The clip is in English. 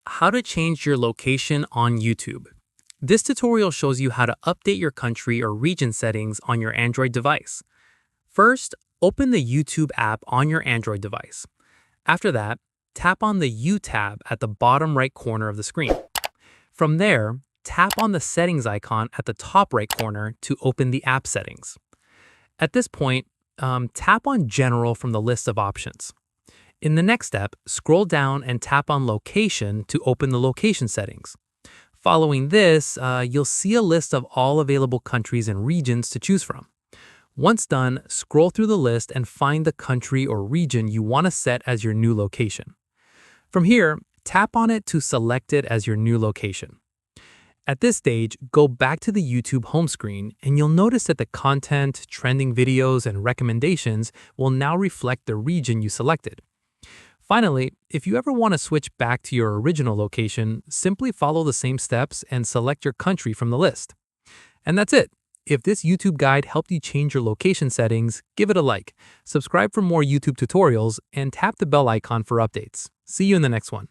How to change your location on YouTube. This tutorial shows you how to update your country or region settings on your Android device. First, open the YouTube app on your Android device. After that, tap on the U tab at the bottom right corner of the screen. From there, tap on the settings icon at the top right corner to open the app settings. At this point, tap on General from the list of options. In the next step, scroll down and tap on Location to open the location settings. Following this, you'll see a list of all available countries and regions to choose from. Once done, scroll through the list and find the country or region you want to set as your new location. From here, tap on it to select it as your new location. At this stage, go back to the YouTube home screen and you'll notice that the content, trending videos, and recommendations will now reflect the region you selected. Finally, if you ever want to switch back to your original location, simply follow the same steps and select your country from the list. And that's it. If this YouTube guide helped you change your location settings, give it a like, subscribe for more YouTube tutorials, and tap the bell icon for updates. See you in the next one.